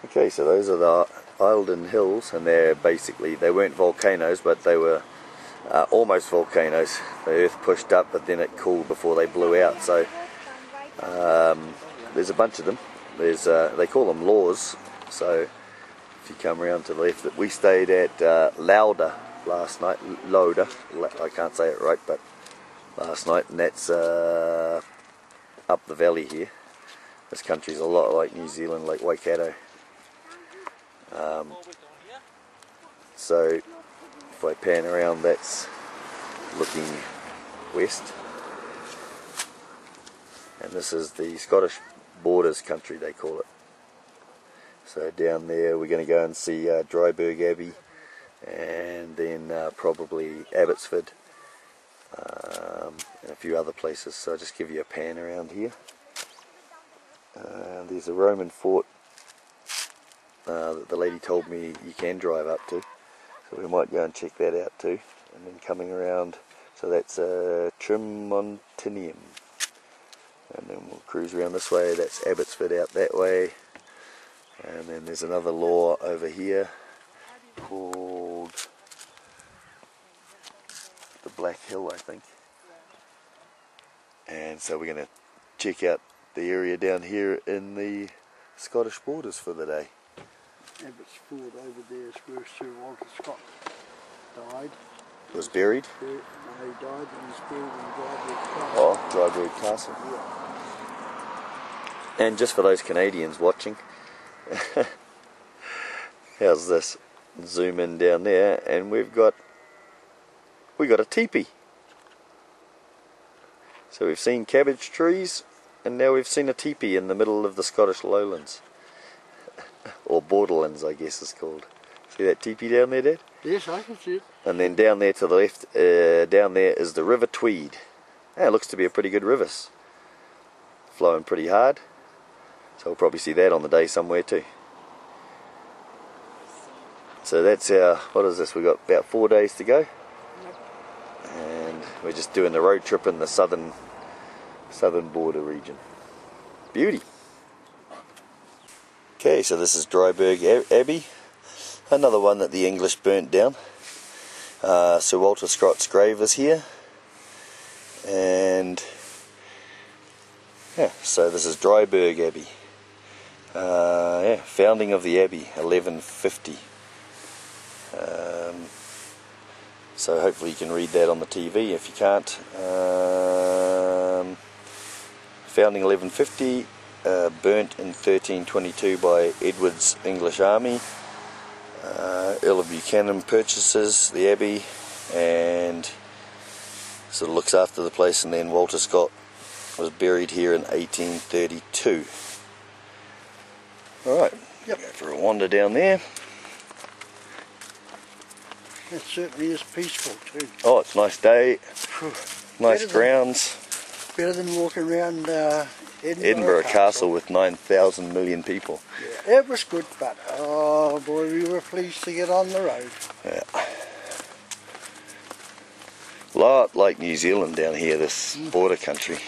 Okay, so those are the Eildon Hills, and they weren't volcanoes, but they were almost volcanoes. The earth pushed up, but then it cooled before they blew out. So there's a bunch of them. They call them laws. So if you come around to the left, we stayed at Lauder last night. Lauder, I can't say it right, but last night, and that's up the valley here. This country's a lot like New Zealand, like Waikato. So if I pan around, that's looking west, and this is the Scottish borders country, they call it. So down there we're going to go and see Dryburgh Abbey, and then probably Abbotsford, and a few other places. So I'll just give you a pan around here. There's a Roman fort that the lady told me you can drive up to, so we might go and check that out too. And then coming around, so that's Trimontineum, and then we'll cruise around this way. That's Abbotsford out that way, and then there's another law over here called the Black Hill, I think. And so we're going to check out the area down here in the Scottish borders for the day. Abbotsford over there is where Sir Walter Scott died. Was buried? No, he died and was buried in Dryburgh Castle. Oh, Dryburgh Castle. Yeah. And just for those Canadians watching, how's this? Zoom in down there, and we got a teepee. So we've seen cabbage trees, and now we've seen a teepee in the middle of the Scottish lowlands. Or borderlands, I guess it's called. See that teepee down there, Dad? Yes, I can see it. And then down there to the left, down there is the River Tweed. Yeah, it looks to be a pretty good river. Flowing pretty hard. So we'll probably see that on the day somewhere too. So that's our, what is this? We've got about 4 days to go. And we're just doing the road trip in the southern border region. Beauty. Okay, so this is Dryburgh Abbey, another one that the English burnt down. Sir Walter Scott's grave is here, and yeah, so this is Dryburgh Abbey. Yeah, founding of the Abbey, 1150. So hopefully you can read that on the TV. If you can't, founding 1150. Burnt in 1322 by Edward's English army. Earl of Buchanan purchases the abbey and sort of looks after the place, and then Walter Scott was buried here in 1832. Alright, yep. Go for a wander down there. It certainly is peaceful too. Oh, it's a nice day. Nice grounds. Better than walking around Edinburgh Castle with 9,000 million people. Yeah, it was good, but oh boy, we were pleased to get on the road. Yeah. A lot like New Zealand down here, this border country.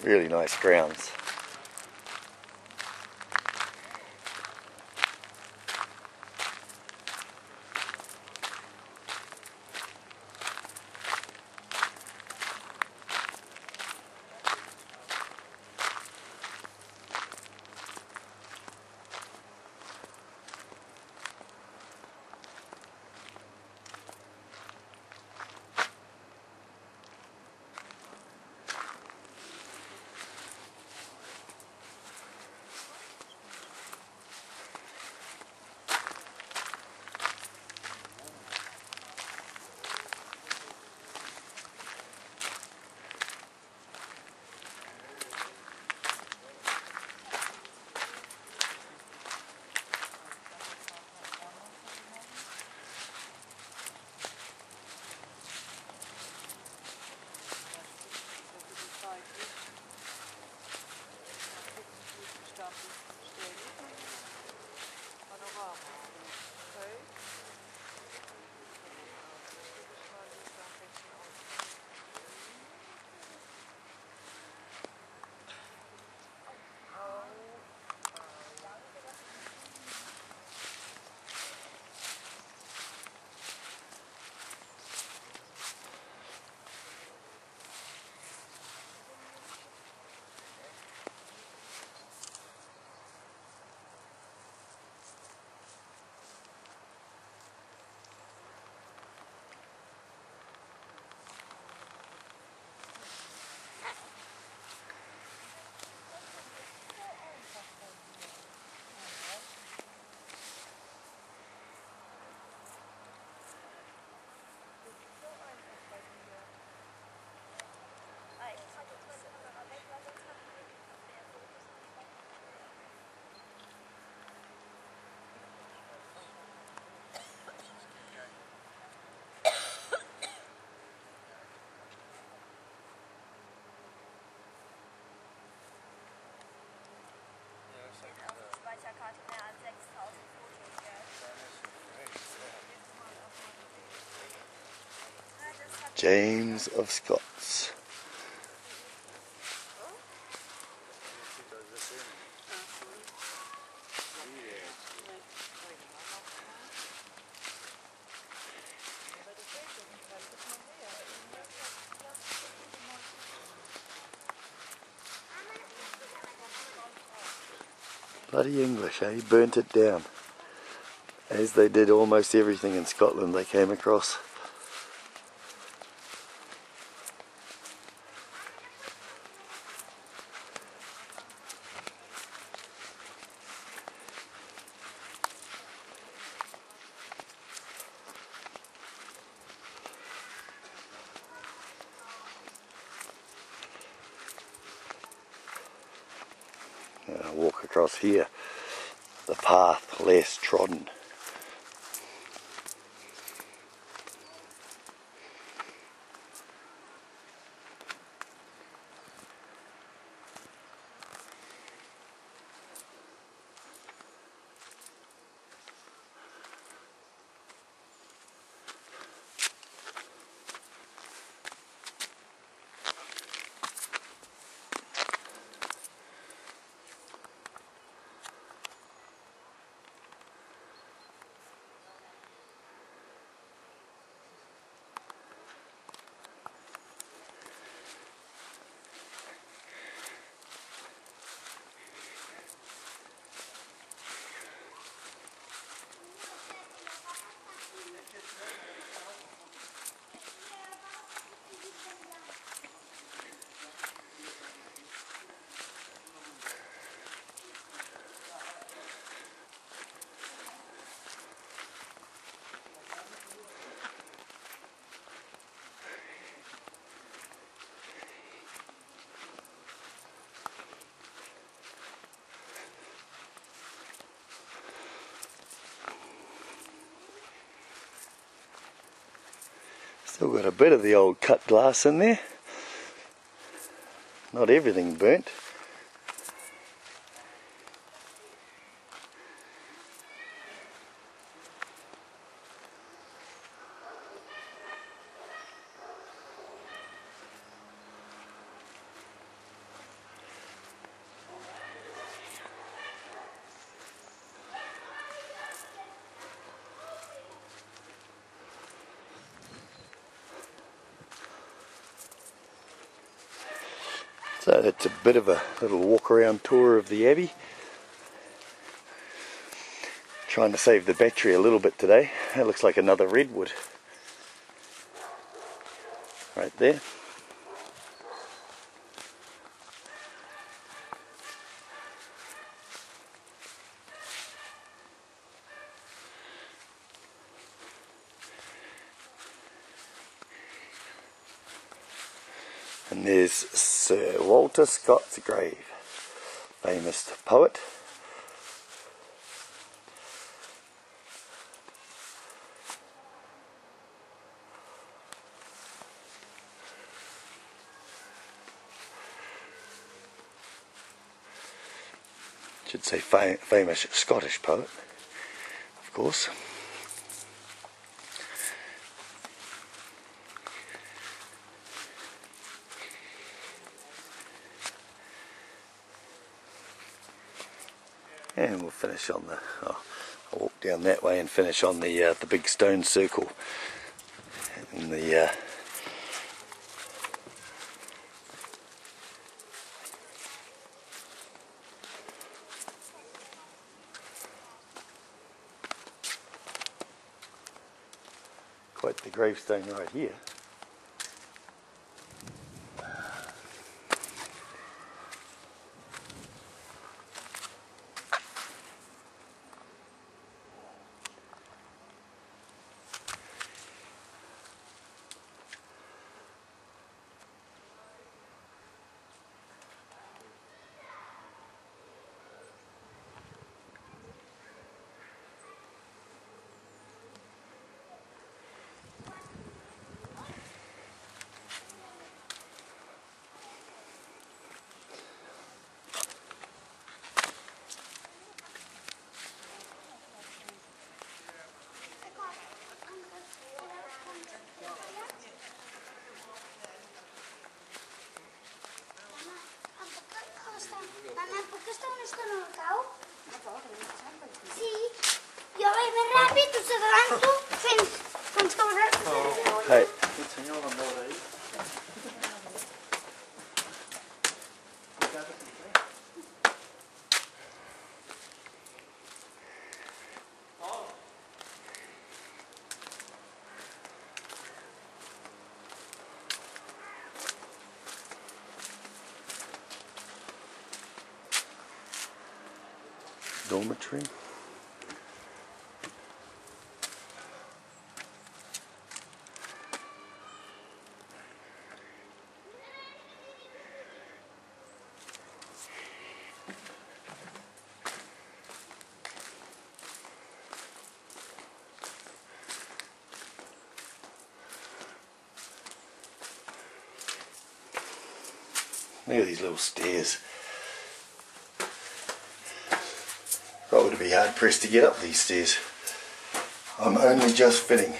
Really nice grounds. James of Scots. Bloody English, eh? Burnt it down. As they did almost everything in Scotland they came across. Walk across here, the path less trodden. Still got a bit of the old cut glass in there. Not everything burnt. So that's a bit of a little walk around tour of the Abbey. Trying to save the battery a little bit today. That looks like another redwood. Right there. And there's Sir Walter Scott's grave, famous poet. Should say famous Scottish poet, of course. And we'll finish on the. I'll walk down that way and finish on the big stone circle in the. Quite the gravestone right here. Mamma, puc estar una estona al cau? Sí. Jo vaig més ràpid, tu s'adelanto, fins que vosaltres... Hey. Dormitory. Look at these little stairs. I would be hard pressed to get up these stairs. I'm only just fitting.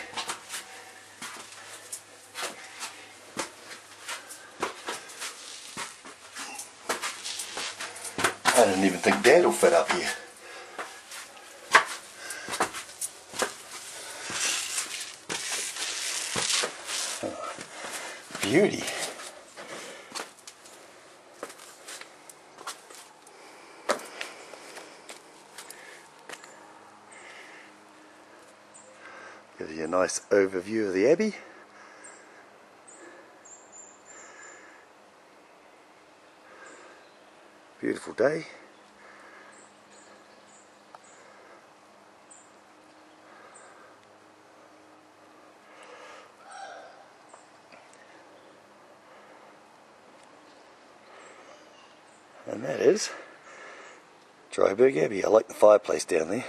I didn't even think Dad will fit up here. Oh, beauty. Gives you a nice overview of the Abbey. Beautiful day. And that is Dryburgh Abbey. I like the fireplace down there.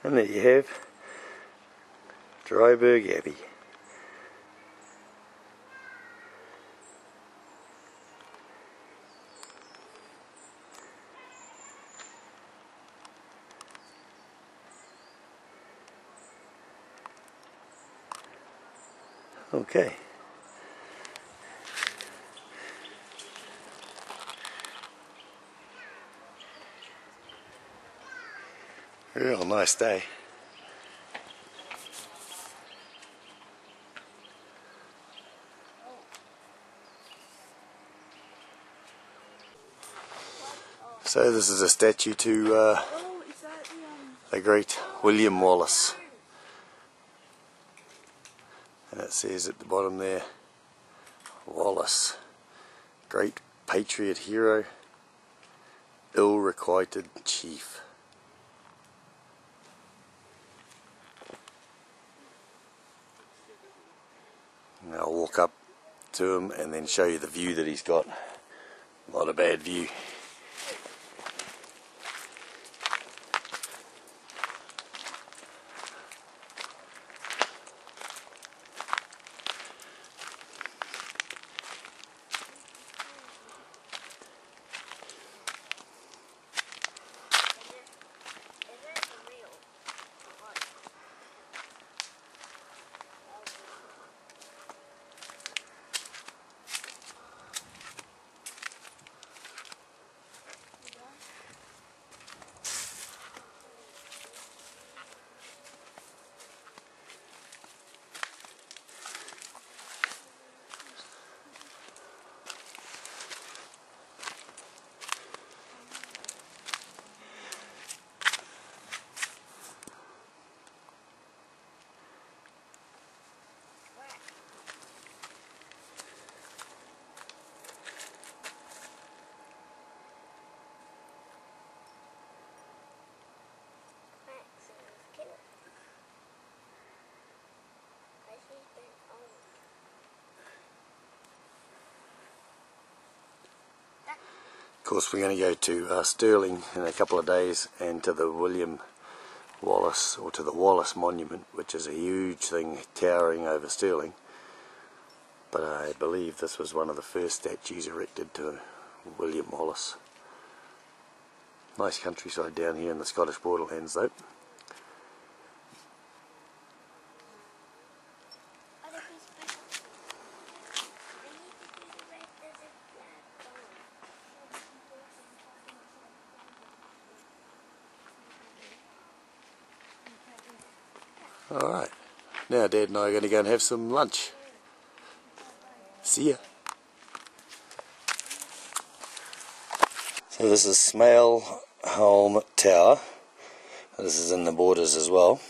And there you have Dryburgh Abbey. Okay. Real nice day. So this is a statue to the great William Wallace. And it says at the bottom there, Wallace, great patriot hero, ill-requited chief. And I'll walk up to him and then show you the view that he's got. Not a bad view. Of course, we're going to go to Stirling in a couple of days and to the William Wallace, or to the Wallace Monument, which is a huge thing towering over Stirling. But I believe this was one of the first statues erected to William Wallace. Nice countryside down here in the Scottish borderlands though. Alright, now Dad and I are going to go and have some lunch. See ya. So this is Smale Holm Tower. This is in the borders as well.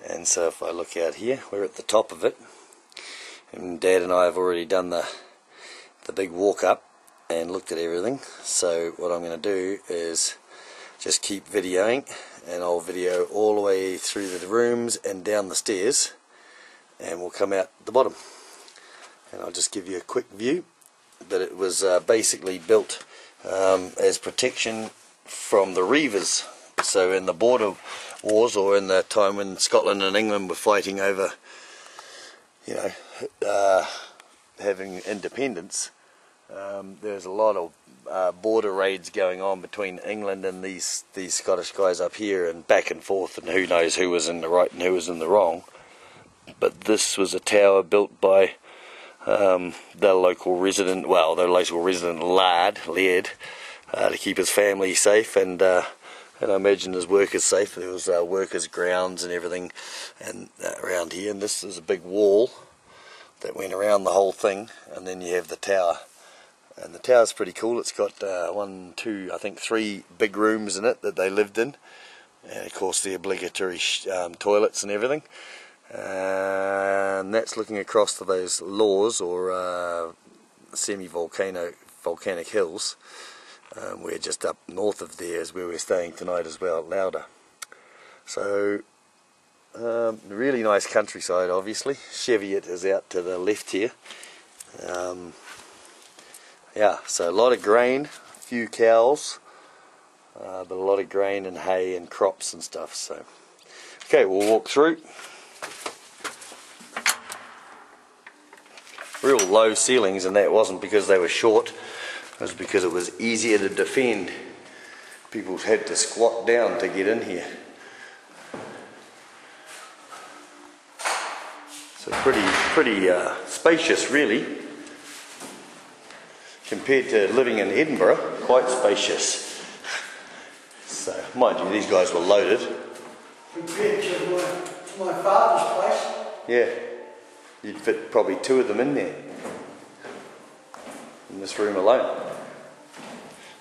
And so if I look out here, we're at the top of it. And Dad and I have already done the big walk up and looked at everything. So what I'm going to do is just keep videoing, and I'll video all the way through the rooms and down the stairs, and we'll come out the bottom. And I'll just give you a quick view. But it was basically built as protection from the reivers. So in the border wars, or in the time when Scotland and England were fighting over, you know, having independence, there's a lot of border raids going on between England and these Scottish guys up here, and back and forth, and who knows who was in the right and who was in the wrong. But this was a tower built by the local resident, Laird, to keep his family safe, and I imagine his workers safe. There was workers' grounds and everything and around here, and this is a big wall that went around the whole thing, and then you have the tower. And the tower's pretty cool. It's got 1, 2, I think 3 big rooms in it that they lived in, and of course the obligatory toilets and everything. And that's looking across to those Laws, or volcanic hills. We're just up north of there is where we're staying tonight as well, at Lauder. So really nice countryside, obviously. Cheviot is out to the left here. Yeah, so a lot of grain, a few cows, but a lot of grain and hay and crops and stuff. So, okay, we'll walk through. Real low ceilings, and that wasn't because they were short, it was because it was easier to defend. People had to squat down to get in here. So pretty spacious, really. Compared to living in Edinburgh, quite spacious. So, mind you, these guys were loaded. Compared to my father's place. Yeah, you'd fit probably 2 of them in there, in this room alone.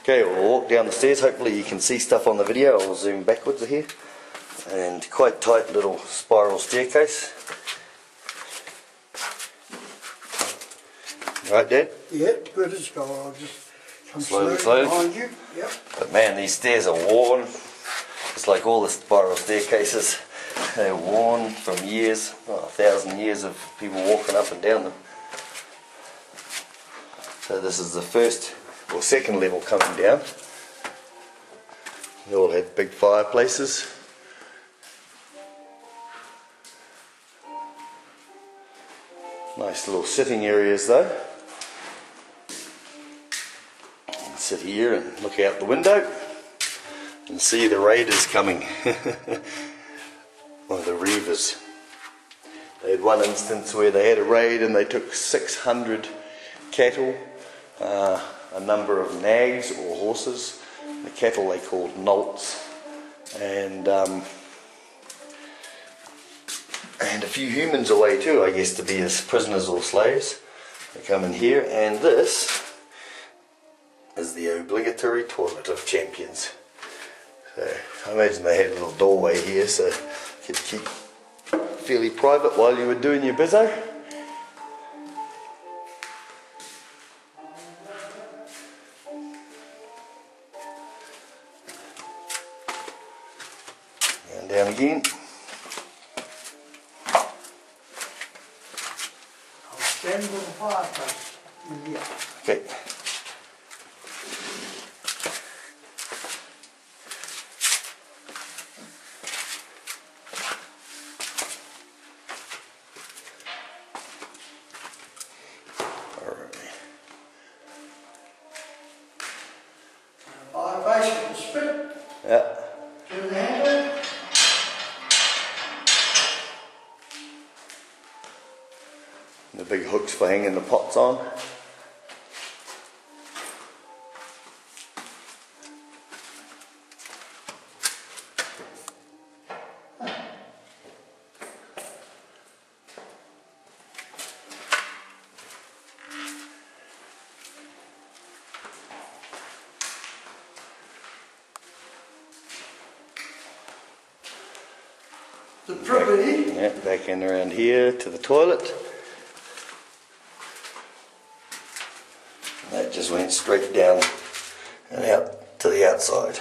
Okay, we'll walk down the stairs. Hopefully you can see stuff on the video. I'll zoom backwards here. And quite tight little spiral staircase. Right, Dad? Yep, good as gold. I'll just come Slowly. behind you. Yep. But man, these stairs are worn. It's like all the spiral staircases. They're worn from years, 1,000 years of people walking up and down them. So this is the first or second level coming down. They all have big fireplaces. Nice little sitting areas though. Sit here and look out the window and see the raiders coming. Or the reavers. They had one instance where they had a raid and they took 600 cattle, a number of nags or horses. The cattle they called nolts, and a few humans away too, I guess, to be as prisoners or slaves. They come in here, and this is the obligatory toilet of champions. So I imagine they had a little doorway here so you could keep fairly private while you were doing your bizzo. And down again. I'll stand with the fireplace in here. Okay. Fireplace with the spit. Yeah. Turn the handle. The big hooks for hanging the pots on. The property. Yeah, back in around here to the toilet. That just went straight down and out to the outside.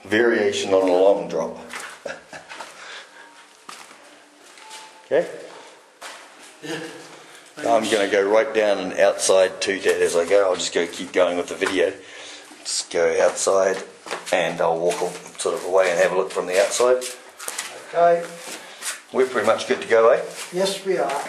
Variation on a long drop. Okay? Yeah. I'm going to go right down and outside too, Dad, as I go. I'll just keep going with the video. Just go outside and I'll walk sort of away and have a look from the outside. Okay. We're pretty much good to go, eh? Yes, we are.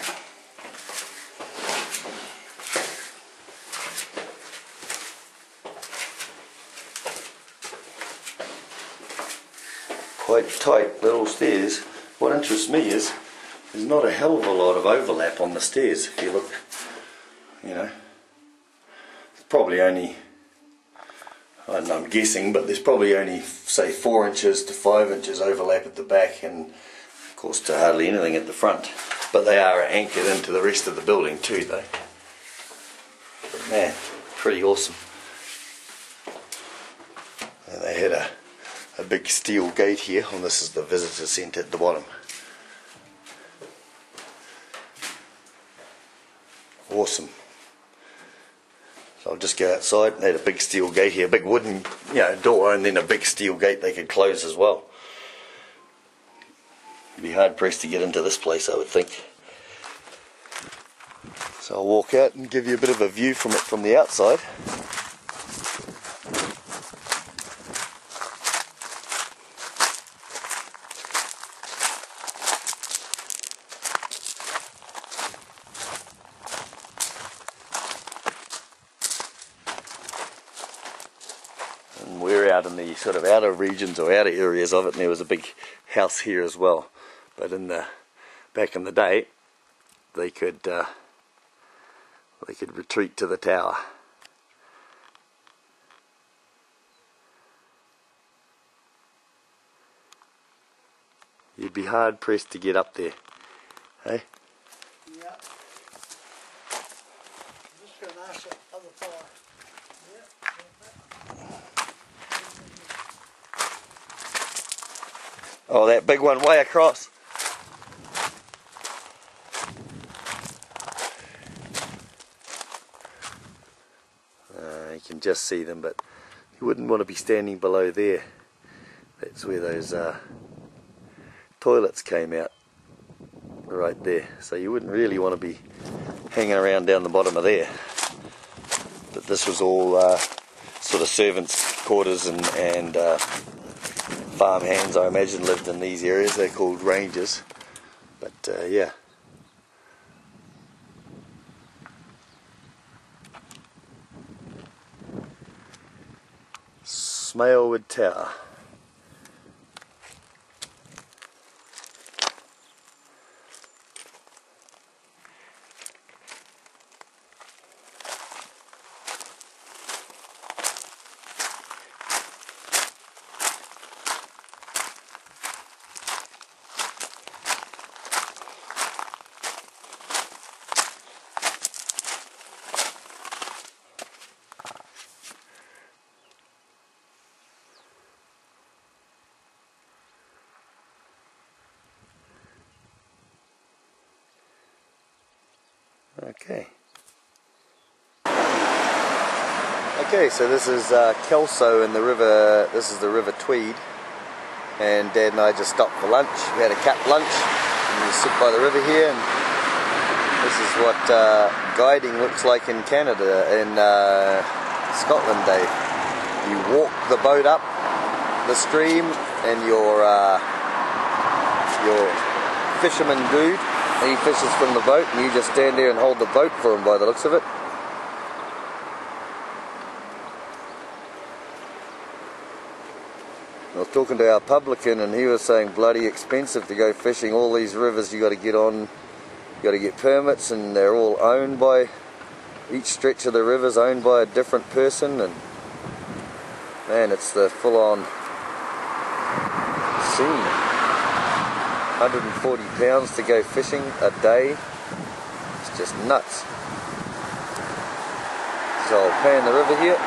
Quite tight little stairs. What interests me is there's not a hell of a lot of overlap on the stairs. If you look, you know, it's probably only, I don't know, I'm guessing, but there's probably only, say, 4 inches to 5 inches overlap at the back, and of course to hardly anything at the front. But they are anchored into the rest of the building too, though. But man, pretty awesome. And they had a big steel gate here, and this is the visitor centre at the bottom. Awesome. So I'll just go outside, and they had a big steel gate here, a big wooden, you know, door, and then a big steel gate they could close as well. It'd be hard pressed to get into this place, I would think. So I'll walk out and give you a bit of a view from it from the outside. And we're out in the sort of outer regions or outer areas of it, and there was a big house here as well. But in the back in the day, they could retreat to the tower. You'd be hard pressed to get up there. Hey? Yeah. Just going to ask that other fire. Oh, that big one way across. You can just see them, but you wouldn't want to be standing below there. That's where those toilets came out, right there. So you wouldn't really want to be hanging around down the bottom of there. But this was all sort of servants' quarters and farm hands, I imagine, lived in these areas. They're called rangers. But yeah. Smailwood Tower. Okay, so this is Kelso in the river. This is the River Tweed, and Dad and I just stopped for lunch. We had a cat lunch, and we sit by the river here. And this is what guiding looks like in Canada, in Scotland, Dave. You walk the boat up the stream, and your fisherman dude, he fishes from the boat, and you just stand there and hold the boat for him by the looks of it. I was talking to our publican, and he was saying bloody expensive to go fishing. All these rivers you got to get on, you got to get permits, and they're all owned by, each stretch of the river's owned by a different person, and man, it's the full-on scene. 140 pounds to go fishing a day. It's just nuts. So I'll pan the river here.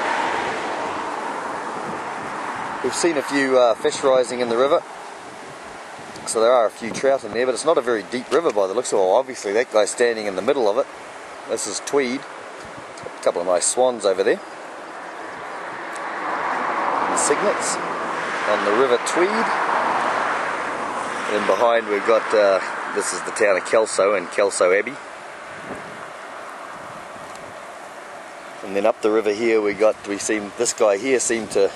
We've seen a few fish rising in the river, so there are a few trout in there, but it's not a very deep river by the looks of it. Well, obviously that guy's standing in the middle of it. This is Tweed. A couple of nice swans over there. And cygnets on the River Tweed. And behind we've got, this is the town of Kelso and Kelso Abbey. And then up the river here this guy here seemed to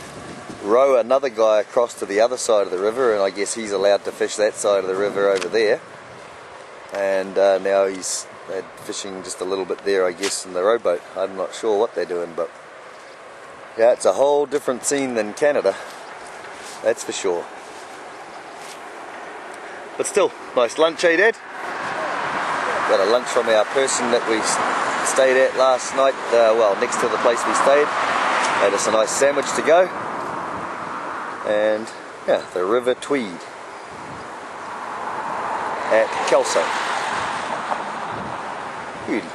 row another guy across to the other side of the river, and I guess he's allowed to fish that side of the river over there. And now he's fishing just a little bit there, I guess, in the rowboat. I'm not sure what they're doing, but yeah, it's a whole different scene than Canada, that's for sure. But still, nice lunch, eh, Dad? Got a lunch from our person that we stayed at last night, well, next to the place we stayed. Made us a nice sandwich to go. And yeah, the River Tweed at Kelso. Beauty.